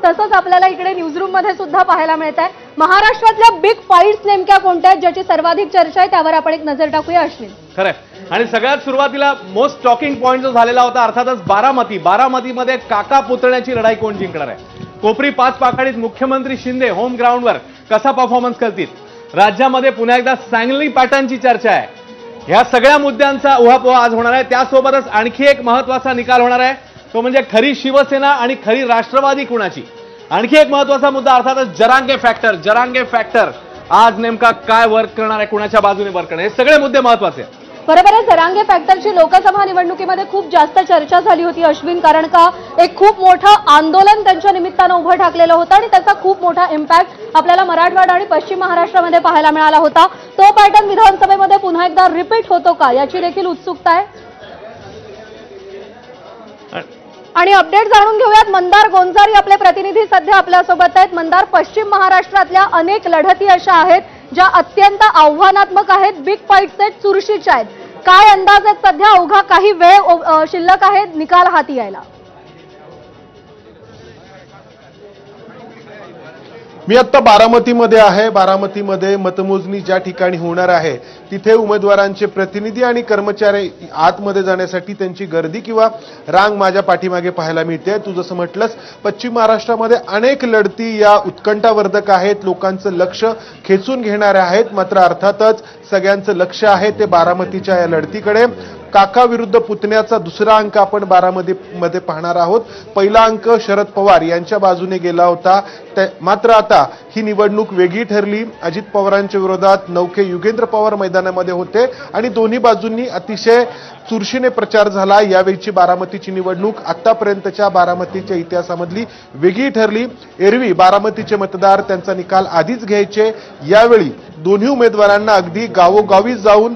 तसंच आपल्याला इकडे न्यूजरूम मध्ये सुद्धा पाहायला मिळत आहे। महाराष्ट्रातल्या बिग फाईट्स नेमक्या कोणत्या आहेत ज्याची सर्वाधिक चर्चा आहे त्यावर आपण एक नजर टाकूया अश्विन। खरंय आणि सगळ्यात सुरुवातीला मोस्ट टॉकिंग पॉइंट जो झालेला होता अर्थातच बारामतीमध्ये काका पुतण्याची लढाई कोण जिंकणार आहे। कोपरी 5 पाखाडीत मुख्यमंत्री शिंदे होम ग्राउंडवर कसा परफॉर्मन्स करतील, राज्यामध्ये पुन्हा एकदा सांगली पॅटर्नची चर्चा आहे। ह्या सगळ्या मुद्द्यांचा उहापोहा आज होणार आहे। त्यासोबतच आणखी एक महत्त्वाचा निकाल होणार आहे, तो म्हणजे खरी शिवसेना आणि खरी राष्ट्रवादी कुणाची। आणखी एक महत्त्वाचा मुद्दा अर्थातच जरांगे फॅक्टर आज नेमका काय वर्क करणार आहे, कुणाच्या बाजूने वर्क करणार, हे सगळे मुद्दे महत्त्वाचे आहेत। बरोबर आहे, जरांगे फॅक्टरची लोकसभा निवडणुकीमध्ये खूप जास्त चर्चा झाली होती अश्विन, कारण का एक खूप मोठं आंदोलन त्यांच्या निमित्तानं उभं ठाकलेलं होतं आणि त्याचा खूप मोठा इम्पॅक्ट आपल्याला मराठवाडा आणि पश्चिम महाराष्ट्रामध्ये पाहायला मिळाला होता। तो पॅटर्न विधानसभेमध्ये पुन्हा एकदा रिपीट होतो का याची देखील उत्सुकता आहे। आणि अपडेट जाणून घेऊयात, मंदार गोंजारी आपले प्रतिनिधी सध्या आपल्यासोबत आहेत। मंदार, पश्चिम महाराष्ट्रातल्या अनेक लढती अशा आहेत ज्या अत्यंत आव्हानात्मक आहेत, बिग फाईट्स आहेत, चुरशीच्या आहेत। काय अंदाज आहेत सध्या, अवघा काही वेळ शिल्लक आहे निकाल हाती यायला? मी आता बारामतीमध्ये आहे। बारामतीमध्ये मतमोजणी ज्या ठिकाणी होणार आहे तिथे उमेदवारांचे प्रतिनिधी आणि कर्मचारी आतमध्ये जाण्यासाठी त्यांची गर्दी किंवा रांग माझ्या पाठीमागे पाहायला मिळते। तू जसं म्हटलंस, पश्चिम महाराष्ट्रामध्ये अनेक लढती या उत्कंठावर्धक आहेत, लोकांचं लक्ष खेचून घेणाऱ्या आहेत। मात्र अर्थातच सगळ्यांचं लक्ष आहे ते बारामतीच्या या लढतीकडे। काका विरुद्ध पुतण्याचा दुसरा अंक आपण बारामतीमध्ये पाहणार आहोत। पहिला अंक शरद पवार यांच्या बाजूने गेला होता, मात्र आता ही निवडणूक वेगळी ठरली। अजित पवारांच्या विरोधात नौके युगेंद्र पवार मैदानामध्ये होते आणि दोन्ही बाजूंनी अतिशय चुरशीने प्रचार झाला। यावेळीची बारामतीची निवडणूक आतापर्यंतच्या बारामतीच्या इतिहासामधली वेगळी ठरली। एरवी बारामतीचे मतदार त्यांचा निकाल आधीच घ्यायचे, यावेळी दोन्ही उमेदवारांना अगदी गावोगावी जाऊन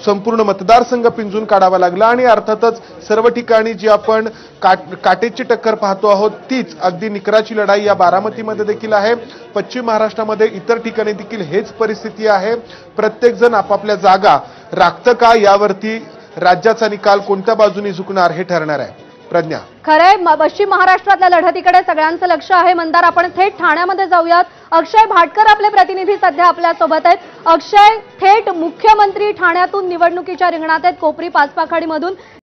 संपूर्ण मतदारसंघ पिंजून काढावा लागला आणि अर्थातच सर्व ठिकाणी जी आपण काटेची टक्कर पाहतो आहोत तीच अगदी निकराची लढाई या बारामतीमध्ये देखील आहे। पश्चिम महाराष्ट्रामध्ये इतर ठिकाणी देखील हेच परिस्थिती आहे। प्रत्येक जण आपापल्या जागा राखतं का यावरती राज्याचा निकाल कोणत्या बाजूने झुकणार हे ठरणार आहे। प्रज्ञा, खरंय, पश्चिम महाराष्ट्रातल्या लढतीकडे सगळ्यांचं लक्ष आहे। मंदार, आपण थेट ठाण्यामध्ये जाऊयात। अक्षय भाटकर आपले प्रतिनिधी सध्या आपल्यासोबत आहेत। अक्षय, थेट मुख्यमंत्री ठाण्यातून निवडणुकीच्या रिंगणात आहेत, कोपरी 5 पाखाडीमधून।